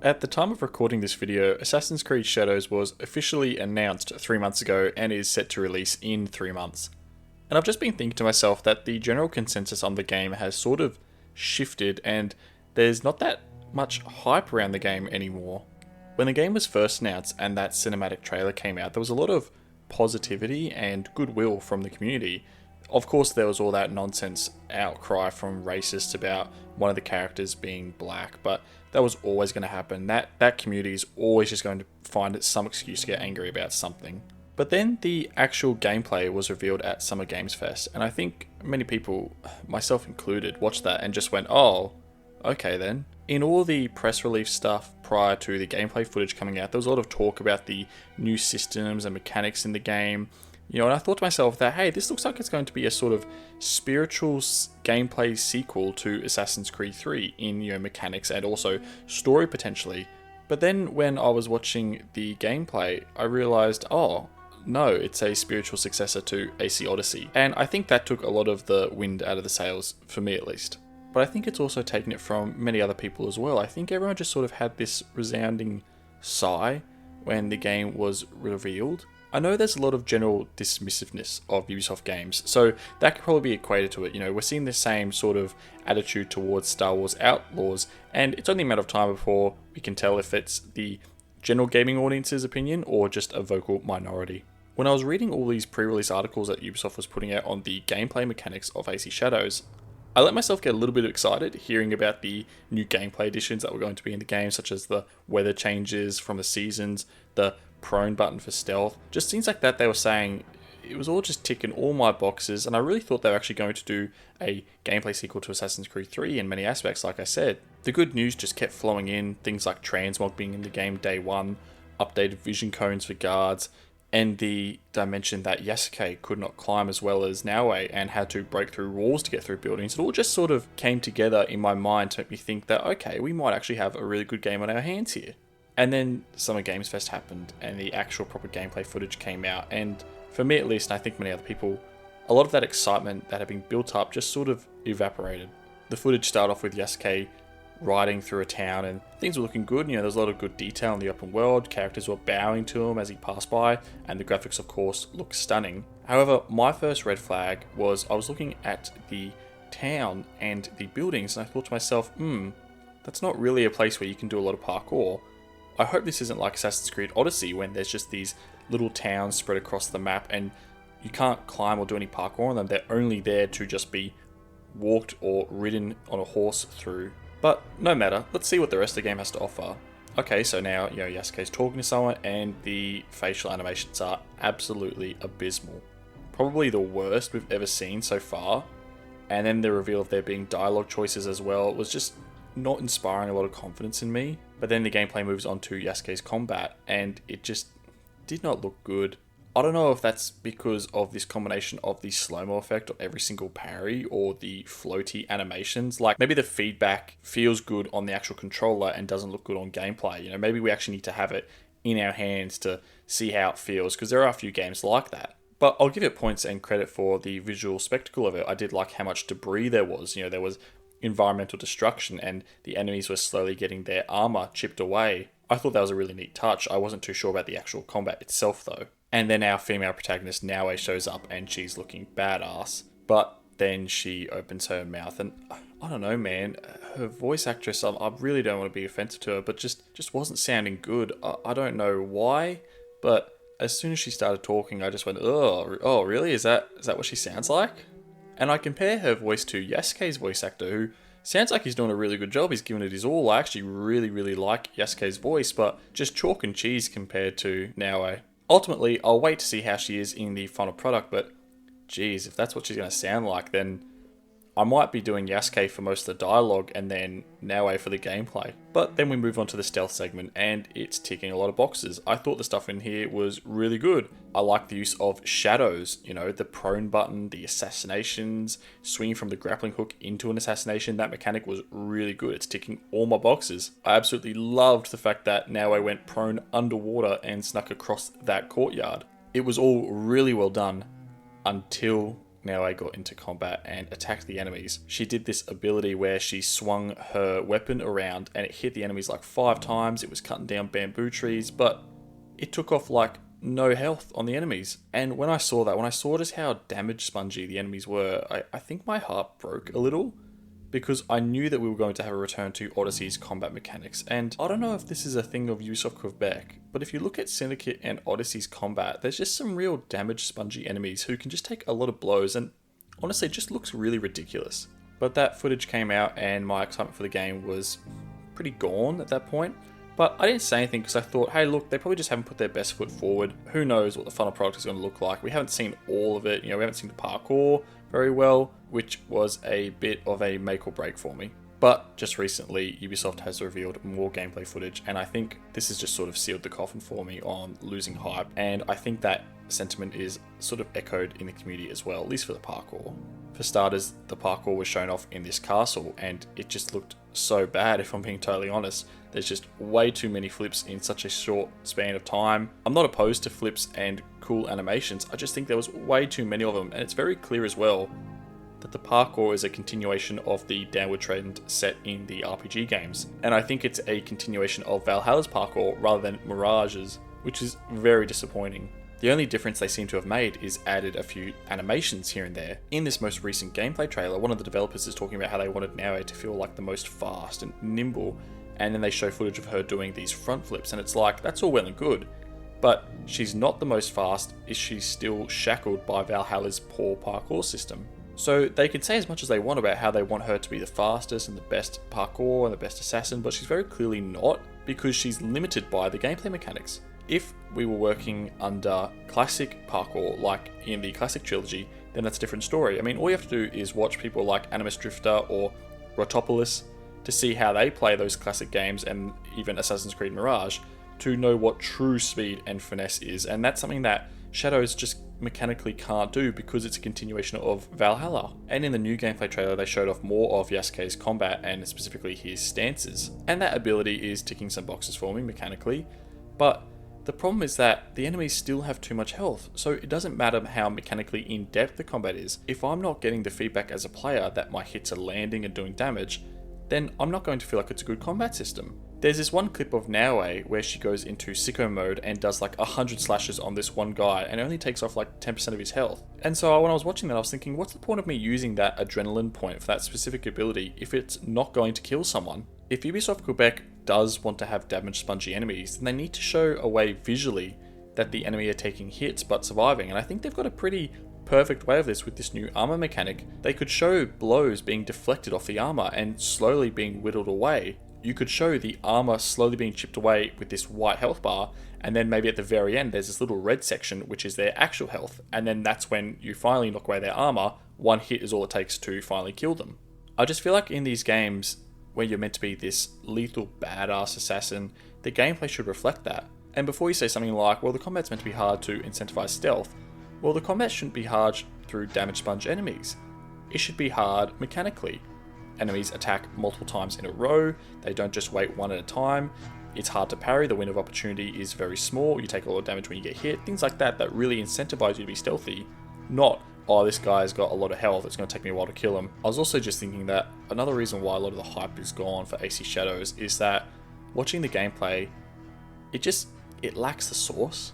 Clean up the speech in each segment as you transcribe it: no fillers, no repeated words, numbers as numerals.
At the time of recording this video, Assassin's Creed Shadows was officially announced 3 months ago and is set to release in 3 months. And I've just been thinking to myself that the general consensus on the game has sort of shifted and there's not that much hype around the game anymore. When the game was first announced and that cinematic trailer came out, there was a lot of positivity and goodwill from the community. Of course, there was all that nonsense outcry from racists about one of the characters being black, but that was always going to happen. That community is always just going to find some excuse to get angry about something. But then the actual gameplay was revealed at Summer Games Fest, and I think many people, myself included, watched that and just went, oh, okay then. In all the press release stuff prior to the gameplay footage coming out, there was a lot of talk about the new systems and mechanics in the game. And I thought to myself that, hey, this looks like it's going to be a sort of spiritual gameplay sequel to Assassin's Creed 3 in, mechanics and also story potentially. But then when I was watching the gameplay, I realized, oh, no, it's a spiritual successor to AC Odyssey. And I think that took a lot of the wind out of the sails, for me at least. But I think it's also taken it from many other people as well. I think everyone just sort of had this resounding sigh when the game was revealed. I know there's a lot of general dismissiveness of Ubisoft games, so that could probably be equated to it. We're seeing the same sort of attitude towards Star Wars Outlaws, and it's only a matter of time before we can tell if it's the general gaming audience's opinion or just a vocal minority. When I was reading all these pre-release articles that Ubisoft was putting out on the gameplay mechanics of AC Shadows, I let myself get a little bit excited hearing about the new gameplay additions that were going to be in the game, such as the weather changes from the seasons, the prone button for stealth. Just things like that they were saying, it was all just ticking all my boxes, and I really thought they were actually going to do a gameplay sequel to Assassin's Creed 3 in many aspects, like I said. The good news just kept flowing in, things like transmog being in the game day one, updated vision cones for guards, and the dimension that Yasuke could not climb as well as Naoe and had to break through walls to get through buildings. It all just sort of came together in my mind to make me think that, okay, we might actually have a really good game on our hands here. And then Summer Games Fest happened and the actual proper gameplay footage came out, and for me at least, and I think many other people, a lot of that excitement that had been built up just sort of evaporated. The footage started off with Yasuke riding through a town and things were looking good. There was a lot of good detail in the open world, characters were bowing to him as he passed by, and the graphics of course looked stunning. However, my first red flag was I was looking at the town and the buildings and I thought to myself, that's not really a place where you can do a lot of parkour. I hope this isn't like Assassin's Creed Odyssey when there's just these little towns spread across the map and you can't climb or do any parkour on them. They're only there to just be walked or ridden on a horse through. But no matter, let's see what the rest of the game has to offer. Okay, so now, Yasuke's talking to someone and the facial animations are absolutely abysmal. Probably the worst we've ever seen so far. And then the reveal of there being dialogue choices as well was just not inspiring a lot of confidence in me. But then the gameplay moves on to Yasuke's combat and it just did not look good. I don't know if that's because of this combination of the slow-mo effect of every single parry or the floaty animations. Like maybe the feedback feels good on the actual controller and doesn't look good on gameplay. Maybe we actually need to have it in our hands to see how it feels, because there are a few games like that. But I'll give it points and credit for the visual spectacle of it. I did like how much debris there was. There was environmental destruction and the enemies were slowly getting their armor chipped away. I thought that was a really neat touch. I wasn't too sure about the actual combat itself though. And then our female protagonist Naoe shows up and she's looking badass. But then she opens her mouth and I don't know, man, her voice actress, I really don't want to be offensive to her, but just wasn't sounding good. I don't know why, but as soon as she started talking, I just went, oh really? Is that what she sounds like? And I compare her voice to Yasuke's voice actor, who sounds like he's doing a really good job. He's giving it his all. I actually really, really like Yasuke's voice, but just chalk and cheese compared to Naoe. Ultimately, I'll wait to see how she is in the final product, but geez, if that's what she's going to sound like, then I might be doing Yasuke for most of the dialogue and then Naoe for the gameplay. But then we move on to the stealth segment and it's ticking a lot of boxes. I thought the stuff in here was really good. I like the use of shadows, the prone button, the assassinations, swinging from the grappling hook into an assassination. That mechanic was really good. It's ticking all my boxes. I absolutely loved the fact that Naoe went prone underwater and snuck across that courtyard. It was all really well done until Naoe got into combat and attacked the enemies, she did this ability where she swung her weapon around and it hit the enemies like 5 times. It was cutting down bamboo trees, but it took off like no health on the enemies. And when I saw just how damage spongy the enemies were, I think my heart broke a little, because I knew that we were going to have a return to Odyssey's combat mechanics. And I don't know if this is a thing of Ubisoft Quebec, but if you look at Syndicate and Odyssey's combat, there's just some real damage spongy enemies who can just take a lot of blows, and honestly it just looks really ridiculous. But that footage came out and my excitement for the game was pretty gone at that point. But I didn't say anything because I thought, hey look, they probably just haven't put their best foot forward. Who knows what the final product is going to look like. We haven't seen all of it, we haven't seen the parkour very well, which was a bit of a make or break for me. But just recently, Ubisoft has revealed more gameplay footage, and I think this has just sort of sealed the coffin for me on losing hype, and I think that sentiment is sort of echoed in the community as well, at least for the parkour. For starters, the parkour was shown off in this castle, and it just looked so bad, if I'm being totally honest. There's just way too many flips in such a short span of time. I'm not opposed to flips and cool animations, I just think there was way too many of them, and it's very clear as well that the parkour is a continuation of the downward trend set in the RPG games. And I think it's a continuation of Valhalla's parkour rather than Mirage's, which is very disappointing. The only difference they seem to have made is added a few animations here and there. In this most recent gameplay trailer, one of the developers is talking about how they wanted Naoe to feel like the most fast and nimble, and then they show footage of her doing these front flips, and it's like, that's all well and good, but she's not the most fast, is she still shackled by Valhalla's poor parkour system? So they can say as much as they want about how they want her to be the fastest and the best parkour and the best assassin, but she's very clearly not, because she's limited by the gameplay mechanics. If we were working under classic parkour, like in the classic trilogy, then that's a different story. I mean, all you have to do is watch people like Animus Drifter or Rotopolis to see how they play those classic games, and even Assassin's Creed Mirage, to know what true speed and finesse is. And that's something that Shadows just mechanically can't do because it's a continuation of Valhalla. And in the new gameplay trailer, they showed off more of Yasuke's combat and specifically his stances. And that ability is ticking some boxes for me mechanically, but the problem is that the enemies still have too much health, so it doesn't matter how mechanically in-depth the combat is. If I'm not getting the feedback as a player that my hits are landing and doing damage, then I'm not going to feel like it's a good combat system. There's this one clip of Naoe where she goes into sicko mode and does like 100 slashes on this one guy and only takes off like 10% of his health. And so when I was watching that, I was thinking, what's the point of me using that adrenaline point for that specific ability if it's not going to kill someone? If Ubisoft Quebec does want to have damage spongy enemies, then they need to show a way visually that the enemy are taking hits but surviving. And I think they've got a pretty perfect way of this with this new armor mechanic. They could show blows being deflected off the armor and slowly being whittled away. You could show the armor slowly being chipped away with this white health bar, and then maybe at the very end there's this little red section which is their actual health, and then that's when you finally knock away their armor. One hit is all it takes to finally kill them. I just feel like in these games where you're meant to be this lethal badass assassin, the gameplay should reflect that. And before you say something like, well, the combat's meant to be hard to incentivize stealth, well, the combat shouldn't be hard through damage sponge enemies. It should be hard mechanically. Enemies attack multiple times in a row, they don't just wait one at a time, it's hard to parry, the window of opportunity is very small, you take a lot of damage when you get hit, things like that that really incentivize you to be stealthy, not, oh, this guy's got a lot of health, it's going to take me a while to kill him. I was also just thinking that another reason why a lot of the hype is gone for AC Shadows is that watching the gameplay, it lacks the sauce.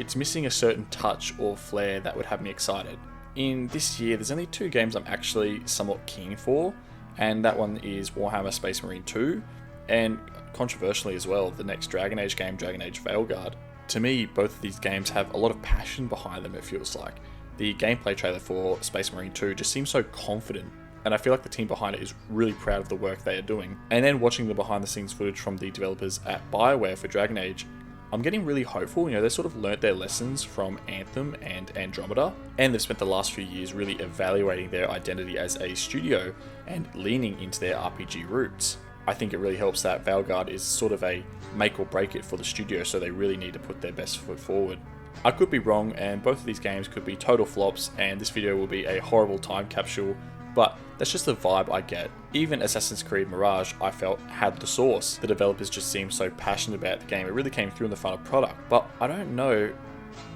It's missing a certain touch or flair that would have me excited. In this year, there's only 2 games I'm actually somewhat keen for, and that one is Warhammer Space Marine 2, and controversially as well, the next Dragon Age game, Dragon Age Veilguard. To me, both of these games have a lot of passion behind them, it feels like. The gameplay trailer for Space Marine 2 just seems so confident, and I feel like the team behind it is really proud of the work they are doing. And then watching the behind the scenes footage from the developers at BioWare for Dragon Age, I'm getting really hopeful. They sort of learnt their lessons from Anthem and Andromeda, and they've spent the last few years really evaluating their identity as a studio and leaning into their RPG roots. I think it really helps that Veilguard is sort of a make or break it for the studio, so they really need to put their best foot forward. I could be wrong, and both of these games could be total flops, and this video will be a horrible time capsule, but that's just the vibe I get. Even Assassin's Creed Mirage, I felt, had the sauce. The developers just seemed so passionate about the game. It really came through in the final product. But I don't know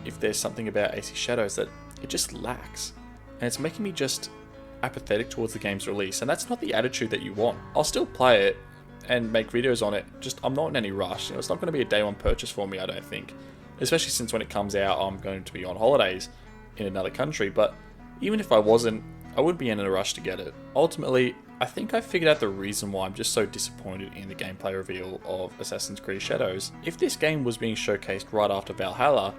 if there's something about AC Shadows that it just lacks. and it's making me just apathetic towards the game's release, and that's not the attitude that you want. I'll still play it and make videos on it, just I'm not in any rush. It's not going to be a day one purchase for me, I don't think. Especially since when it comes out, I'm going to be on holidays in another country, but even if I wasn't, I wouldn't be in a rush to get it. Ultimately, I think I figured out the reason why I'm just so disappointed in the gameplay reveal of Assassin's Creed Shadows. If this game was being showcased right after Valhalla,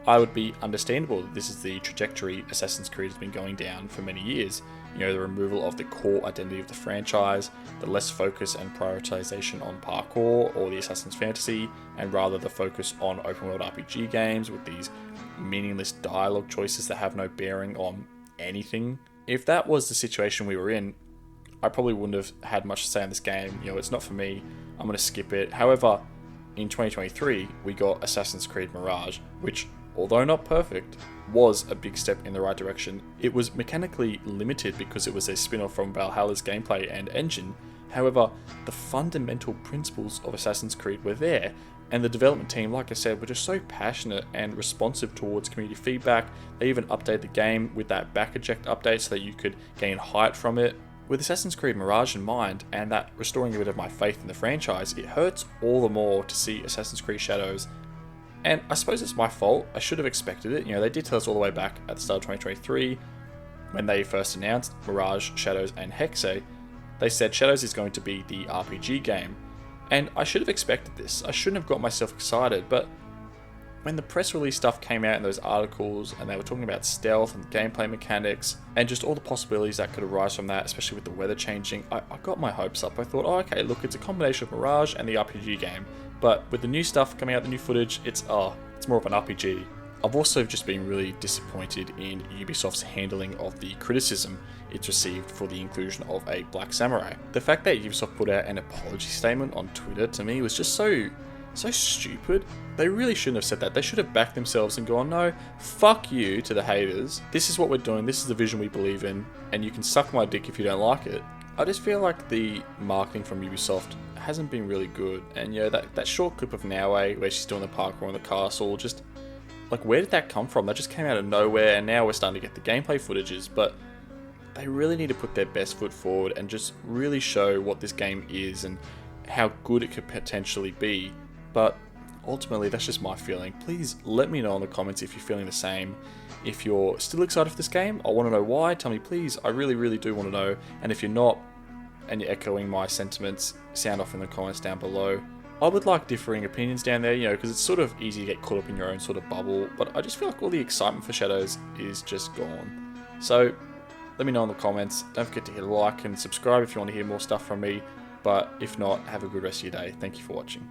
I would be understandable that this is the trajectory Assassin's Creed has been going down for many years. The removal of the core identity of the franchise, the less focus and prioritization on parkour or the Assassin's fantasy, and rather the focus on open world RPG games with these meaningless dialogue choices that have no bearing on anything. If that was the situation we were in, I probably wouldn't have had much to say on this game. It's not for me, I'm going to skip it. However, in 2023, we got Assassin's Creed Mirage, which, although not perfect, was a big step in the right direction. It was mechanically limited because it was a spin-off from Valhalla's gameplay and engine. However, the fundamental principles of Assassin's Creed were there, and the development team, like I said, were just so passionate and responsive towards community feedback. They even updated the game with that back eject update so that you could gain height from it. With Assassin's Creed Mirage in mind, and that restoring a bit of my faith in the franchise, it hurts all the more to see Assassin's Creed Shadows. And I suppose it's my fault. I should have expected it. They did tell us all the way back at the start of 2023, when they first announced Mirage, Shadows, and Hexe. They said Shadows is going to be the RPG game. And I should have expected this. I shouldn't have got myself excited, but when the press release stuff came out in those articles and they were talking about stealth and gameplay mechanics and just all the possibilities that could arise from that, especially with the weather changing, I got my hopes up. I thought, oh, okay, look, it's a combination of Mirage and the RPG game. But with the new stuff coming out, the new footage, it's more of an RPG. I've also just been really disappointed in Ubisoft's handling of the criticism it's received for the inclusion of a Black Samurai. The fact that Ubisoft put out an apology statement on Twitter to me was just so stupid. They really shouldn't have said that. They should have backed themselves and gone, no, fuck you to the haters. This is what we're doing. This is the vision we believe in, and you can suck my dick if you don't like it. I just feel like the marketing from Ubisoft hasn't been really good. And that short clip of Naue where she's doing the parkour in the castle, just like, where did that come from? That just came out of nowhere, and now we're starting to get the gameplay footages, but they really need to put their best foot forward and just really show what this game is and how good it could potentially be. But ultimately, that's just my feeling. Please let me know in the comments if you're feeling the same. If you're still excited for this game, I want to know why. Tell me, please. I really, really do want to know. And if you're not, and you're echoing my sentiments, sound off in the comments down below. I would like differing opinions down there, because it's sort of easy to get caught up in your own sort of bubble, but I just feel like all the excitement for Shadows is just gone. So, let me know in the comments. Don't forget to hit a like and subscribe if you want to hear more stuff from me, but if not, have a good rest of your day. Thank you for watching.